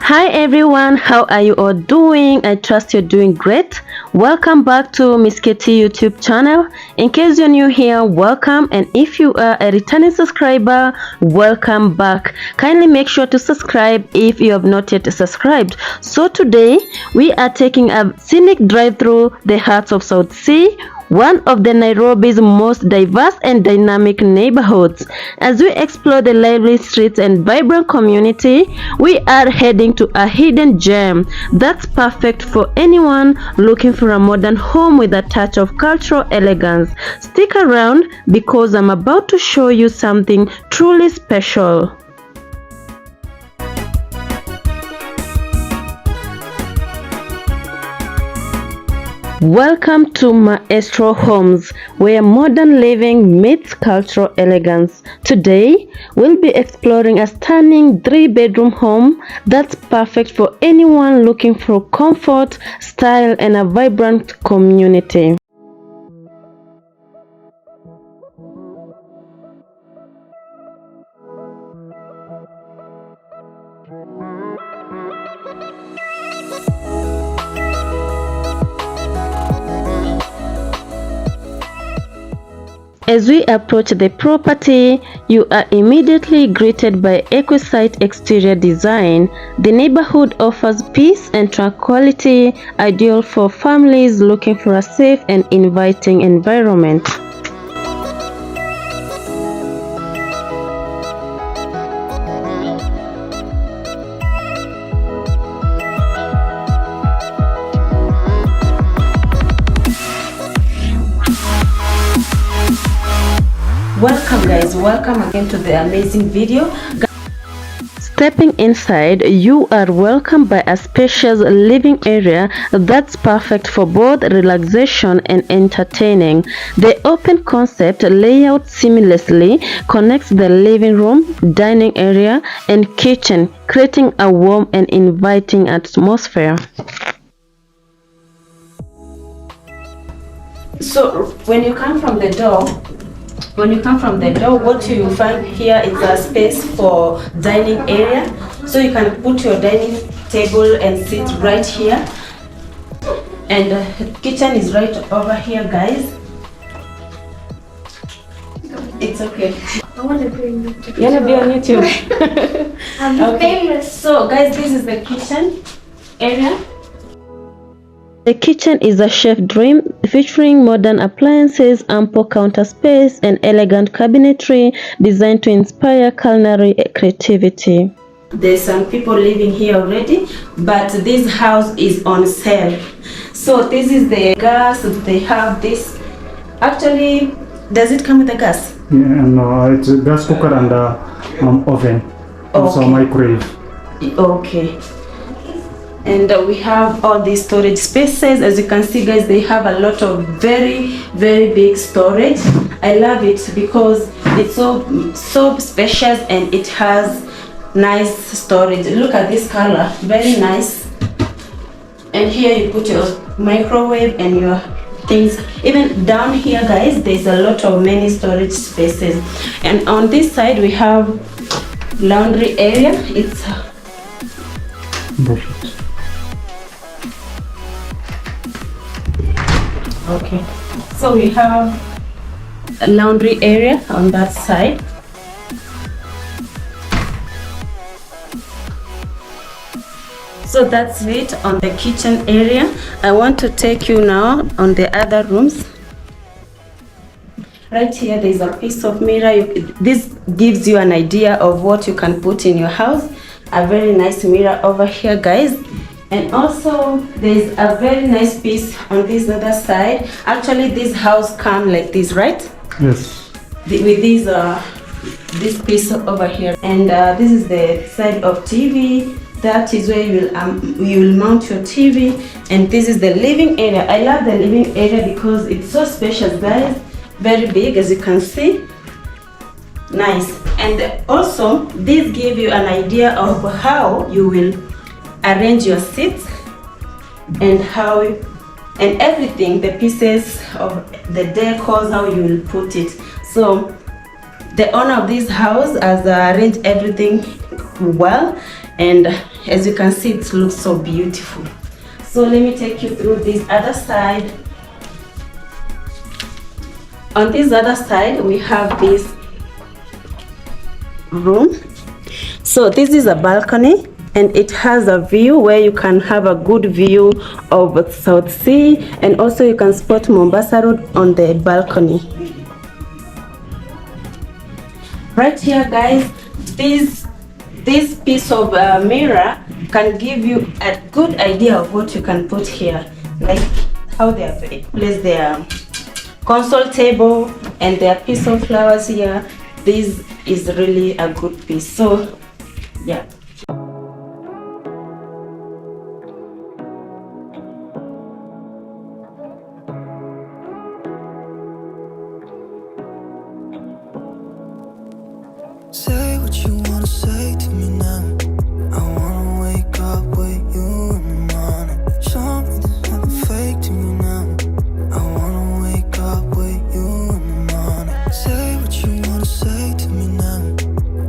Hi everyone, how are you all doing? I trust you're doing great. Welcome back to Miss KT YouTube channel. In case you're new here, welcome, and if you are a returning subscriber, welcome back. Kindly make sure to subscribe if you have not yet subscribed. So today we are taking a scenic drive through the heart of South Sea, one of the Nairobi's most diverse and dynamic neighborhoods. As we explore the lively streets and vibrant community, we are heading to a hidden gem that's perfect for anyone looking for a modern home with a touch of cultural elegance. Stick around because I'm about to show you something truly special. Welcome to Maestro Homes, where modern living meets cultural elegance. Today, we'll be exploring a stunning 3-bedroom home that's perfect for anyone looking for comfort, style, and a vibrant community. As we approach the property, you are immediately greeted by exquisite exterior design. The neighborhood offers peace and tranquility, ideal for families looking for a safe and inviting environment. Welcome guys, welcome again to the amazing video. Stepping inside, you are welcomed by a spacious living area that's perfect for both relaxation and entertaining. The open concept layout seamlessly connects the living room, dining area, and kitchen, creating a warm and inviting atmosphere. So when you come from the door, what you find here is a space for dining area. So you can put your dining table and sit right here. And the kitchen is right over here, guys. It's okay. I want to be on YouTube. You want to be on YouTube? I'm Okay. famous. So guys, this is the kitchen area. The kitchen is a chef dream, featuring modern appliances, ample counter space, and elegant cabinetry designed to inspire culinary creativity. There's some people living here already, but this house is on sale. So this is the gas. They have this. Actually, does it come with a gas? Yeah, no, it's a gas cooker and oven. Also Okay. microwave. Okay. And we have all these storage spaces. As you can see, guys, they have a lot of very big storage. I love it because it's so spacious and it has nice storage. Look at this color, very nice. And here you put your microwave and your things. Even down here, guys, there's a lot of many storage spaces. And on this side we have laundry area. It's okay, so we have a laundry area on that side. So that's it on the kitchen area. I want to take you now on the other rooms. Right here there's a piece of mirror. This gives you an idea of what you can put in your house. A very nice mirror over here, guys. And also there's a very nice piece on this other side. Actually this house comes like this, right? Yes. With this piece over here. And this is the side of TV. That is where you will mount your TV. And this is the living area. I love the living area because it's so spacious, guys. Very big, as you can see. Nice. And also this gives you an idea of how you will arrange your seats and everything, the pieces of the decor, how you will put it. So the owner of this house has arranged everything well, and as you can see, it looks so beautiful. So let me take you through this other side. On this other side, we have this room. So this is a balcony, and it has a view where you can have a good view of South Sea, and also you can spot Mombasa Road on the balcony. Right here, guys, this piece of mirror can give you a good idea of what you can put here, like how they have placed their console table and their piece of flowers here. This is really a good piece. So yeah. Say what you wanna say to me now. I wanna wake up with you in the morning. Show me there's nothing fake to me now. I wanna wake up with you in the morning. Say what you wanna say to me now.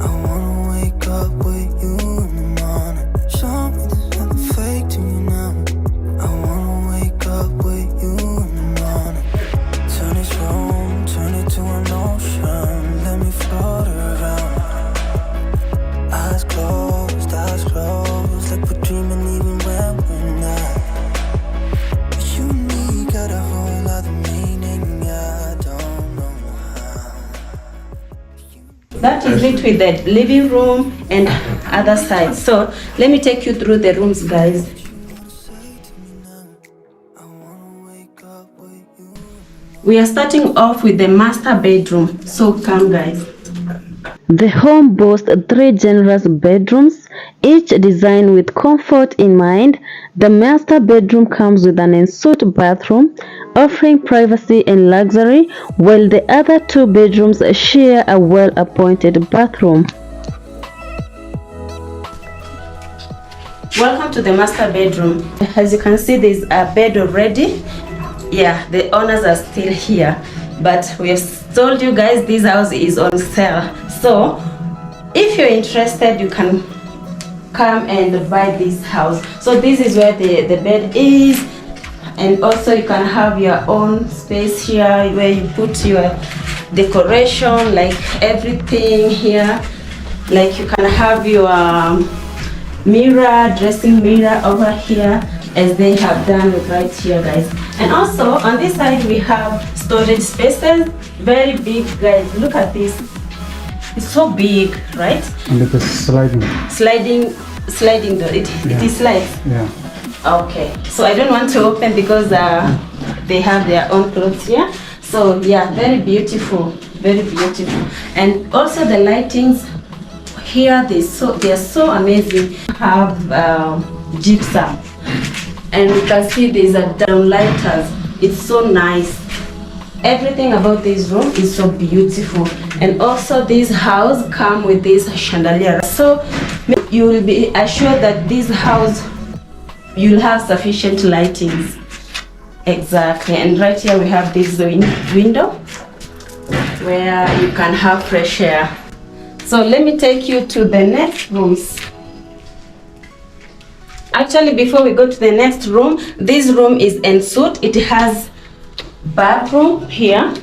I wanna wake up with you in the morning. Show me there's nothing fake to me now. I wanna wake up with you in the morning. Turn this room, turn it to an ocean. Let me float around. Eyes closed, like we're dreaming even when we're not. You and me got a whole other meaning, I don't know how. That is it with the living room and other side. So let me take you through the rooms, guys. We are starting off with the master bedroom. So come, guys. The home boasts 3 generous bedrooms, each designed with comfort in mind. The master bedroom comes with an ensuite bathroom, offering privacy and luxury, while the other 2 bedrooms share a well-appointed bathroom. Welcome to the master bedroom. As you can see, there's a bed already. Yeah, the owners are still here, but we have told you guys this house is on sale. So if you're interested, you can come and buy this house. So this is where the bed is, and also you can have your own space here where you put your decoration, like everything here. Like you can have your mirror, dressing mirror over here, as they have done it right here, guys. And also on this side we have storage spaces, very big, guys. Look at this, it's so big, right? And it is sliding. Sliding door. It is slides. Yeah. Okay, so I don't want to open because they have their own clothes here. So yeah, very beautiful, very beautiful. And also the lightings here, they're so amazing. Have gypsum, and you can see there's a downlighters. It's so nice. Everything about this room is so beautiful. And also this house come with this chandelier, so you will be assured that this house you'll have sufficient lightings. Exactly. And right here we have this window where you can have fresh air. So let me take you to the next rooms. Actually, before we go to the next room, this room is ensuite. It has bathroom here.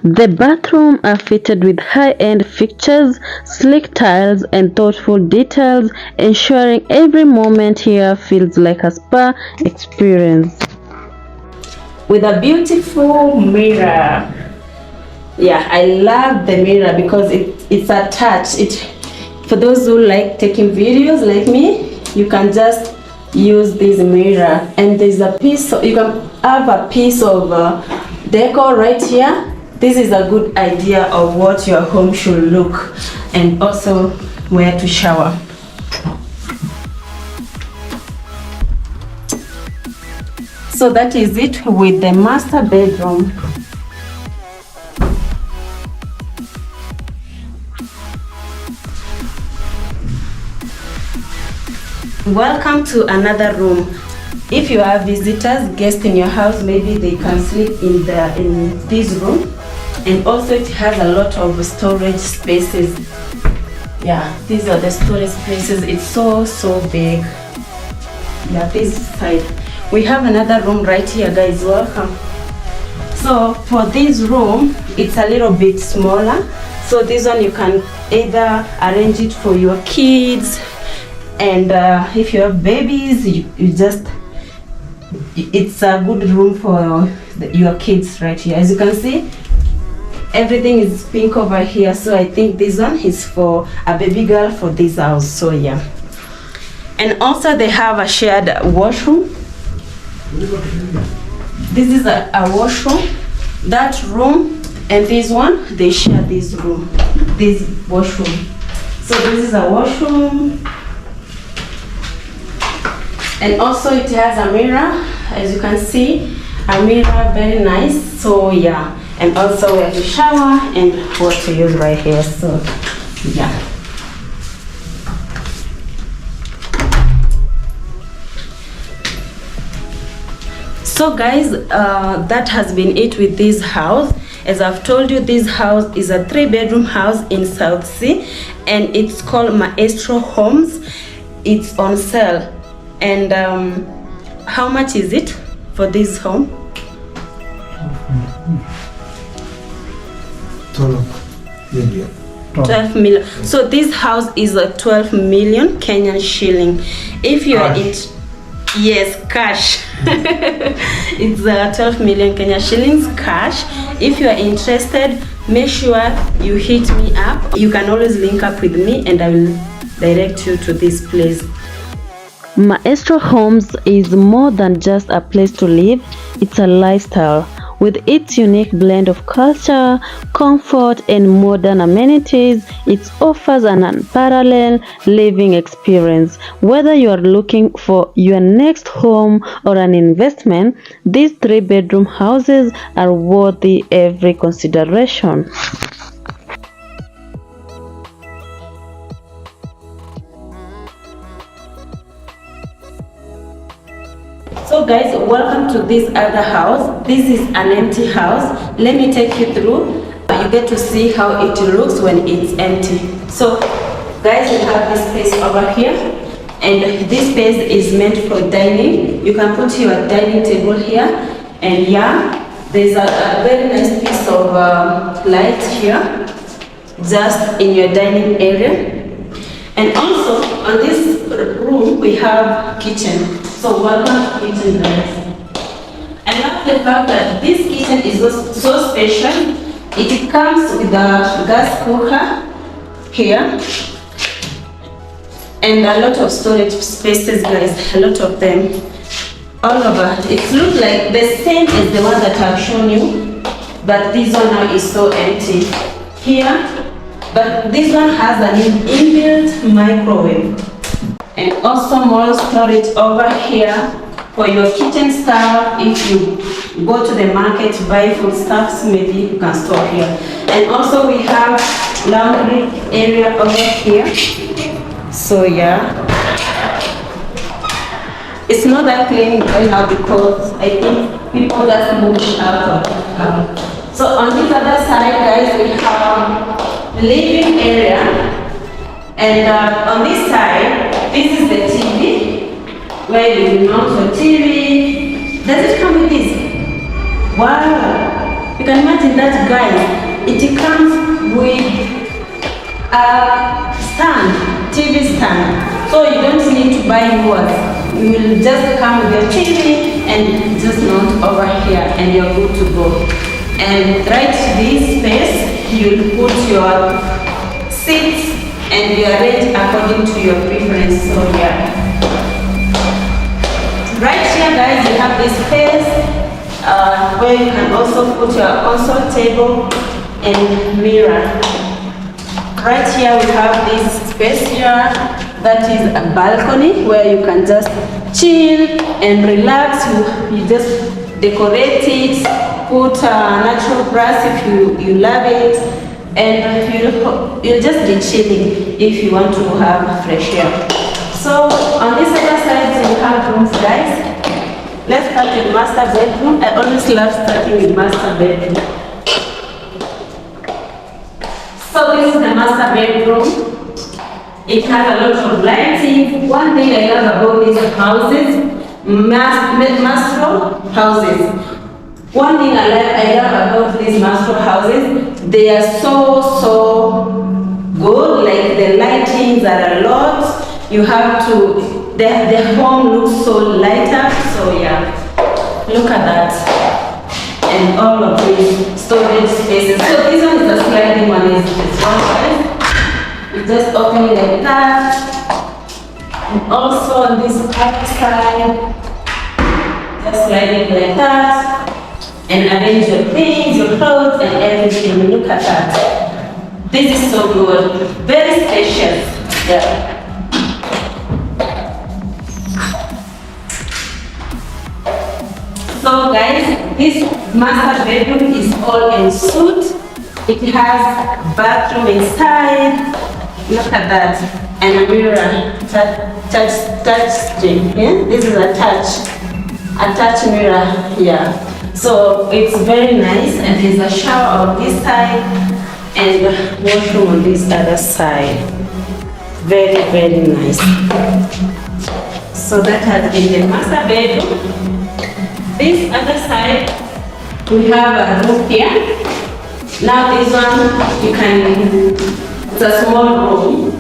The bathroom are fitted with high-end fixtures, sleek tiles, and thoughtful details, ensuring every moment here feels like a spa experience. With a beautiful mirror. Yeah, I love the mirror because it's attached. For those who like taking videos like me, you can just use this mirror, and there's a piece you can have a piece of decor right here. This is a good idea of what your home should look, and also where to shower. So that is it with the master bedroom. Welcome to another room. If you have visitors, guests in your house, maybe they can sleep in this room. And also it has a lot of storage spaces. yeah, these are the storage spaces. It's so big. Yeah, this side we have another room right here, guys. Welcome. So for this room, it's a little bit smaller, so this one you can either arrange it for your kids, and if you have babies, you just, it's a good room for your kids right here. As you can see, everything is pink over here, so I think this one is for a baby girl for this house. So yeah, and also they have a shared washroom. This is a washroom. That room and this one, they share this room, this washroom. So this is a washroom, and also it has a mirror, as you can see, a mirror, very nice. So yeah, and also we have to shower and what to use right here. So yeah. So guys, that has been it with this house. As I've told you, this house is a 3-bedroom house in South Sea, and it's called Maestro Homes. It's on sale. And how much is it for this home? 12 million. 12 million. So this house is a 12 million Kenyan shilling. If you are in, yes, cash. It's 12 million Kenya shillings cash. If you are interested, make sure you hit me up. You can always link up with me and I will direct you to this place. Maestro Homes is more than just a place to live, it's a lifestyle. With its unique blend of culture, comfort, and modern amenities, it offers an unparalleled living experience. Whether you are looking for your next home or an investment, these 3-bedroom houses are worthy every consideration. So guys, welcome to this other house. This is an empty house. Let me take you through. You get to see how it looks when it's empty. So guys, we have this space over here, and this space is meant for dining. You can put your dining table here, and yeah, there's a very nice piece of light here, just in your dining area. And also on this room we have kitchen. So welcome to kitchen, guys. I love the fact that this kitchen is so special. It comes with a gas cooker here and a lot of storage spaces, guys. A lot of them all over. It looks like the same as the one that I've shown you, but this one now is so empty here. But this one has an inbuilt microwave, and also more storage over here for your kitchen stuff. If you go to the market to buy food stuffs, maybe you can store here. And also we have laundry area over here. So yeah, it's not that clean right now because I think people just moved out of So on this other side, guys, we have living area, and on this side, this is the TV where you mount your TV. Does it come with this? Wow! You can imagine that, guys. It comes with a stand, TV stand. So you don't need to buy more. You will just come with your TV and just mount over here, and you're good to go. And right this space, you'll put your seats and you arrange according to your preference. So yeah. Right here, guys, you have this space where you can also put your console table and mirror. Right here we have this space here that is a balcony where you can just chill and relax. You just decorate it, put natural grass if you love it, and you'll just be chilling if you want to have fresh air. So on this other side you have rooms, guys. Let's start with master bedroom. I always love starting with master bedroom. So this is the master bedroom. It has a lot of lighting. One thing I love about these houses, Mastro houses. One thing I love about these Mastro houses, they are so good. Like the lightings are a lot. You have to, the home looks so light up. So yeah, look at that. And all of these storage spaces. So this one is a sliding one. Is this one, guys? You just open it like that. And also on this other side, just slide it like that. And arrange your things, your clothes, and everything. Look at that. This is so good. Very spacious. Yeah. So guys, this master bedroom is all en suite. It has bathroom inside. Look at that. And a mirror. Touch screen. Yeah? This is a touch mirror here. So it's very nice, and there's a shower on this side and washroom on this other side. Very nice. So that has been the master bedroom. This other side, we have a room here. Now this one, it's a small room.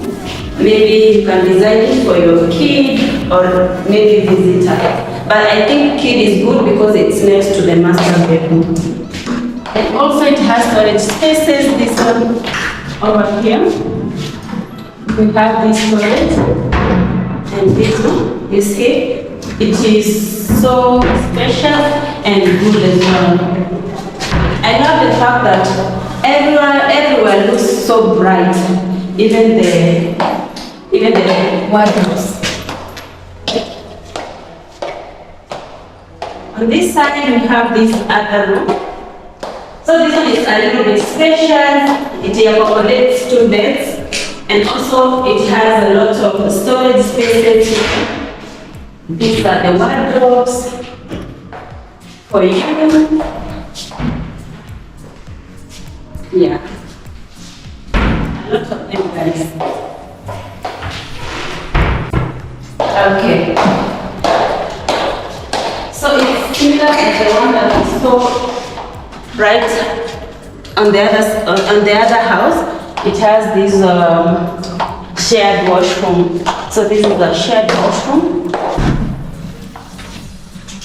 Maybe you can design it for your kid or maybe visitor. But I think kid is good because it's next to the master bedroom. And also it has storage spaces. This one over here. We have this storage. And this one, you see, it is so special and good as well. I love the fact that everywhere looks so bright, even the wardrobes. On this side we have this other room. So this one is a little bit special. It accommodates 2 beds, and also it has a lot of storage spaces. These are the wardrobes for you. Yeah. A lot of them, guys. Okay. So it's similar to the one that we saw right on the other house. It has this shared washroom. So this is a shared washroom.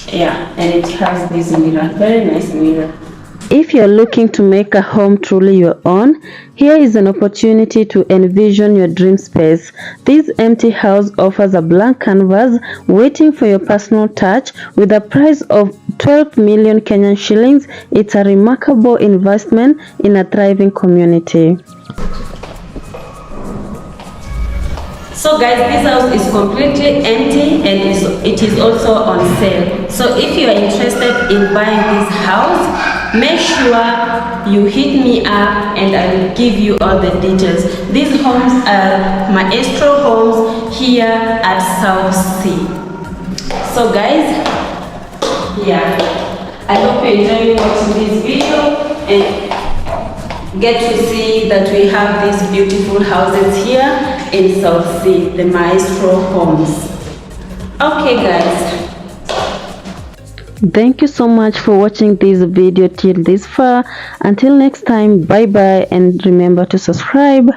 Yeah, and it has this mirror, very nice mirror. If you're looking to make a home truly your own, here is an opportunity to envision your dream space. This empty house offers a blank canvas waiting for your personal touch. With a price of 12 million Kenyan shillings, it's a remarkable investment in a thriving community. So guys, this house is completely empty and it is also on sale. So if you are interested in buying this house, make sure you hit me up and I will give you all the details. These homes are Maestro Homes here at South Sea. So guys, yeah, I hope you enjoy watching this video and get to see that we have these beautiful houses here in South Sea, the Maestro Homes. Okay guys. Thank you so much for watching this video till this far. Until next time, bye bye, and remember to subscribe.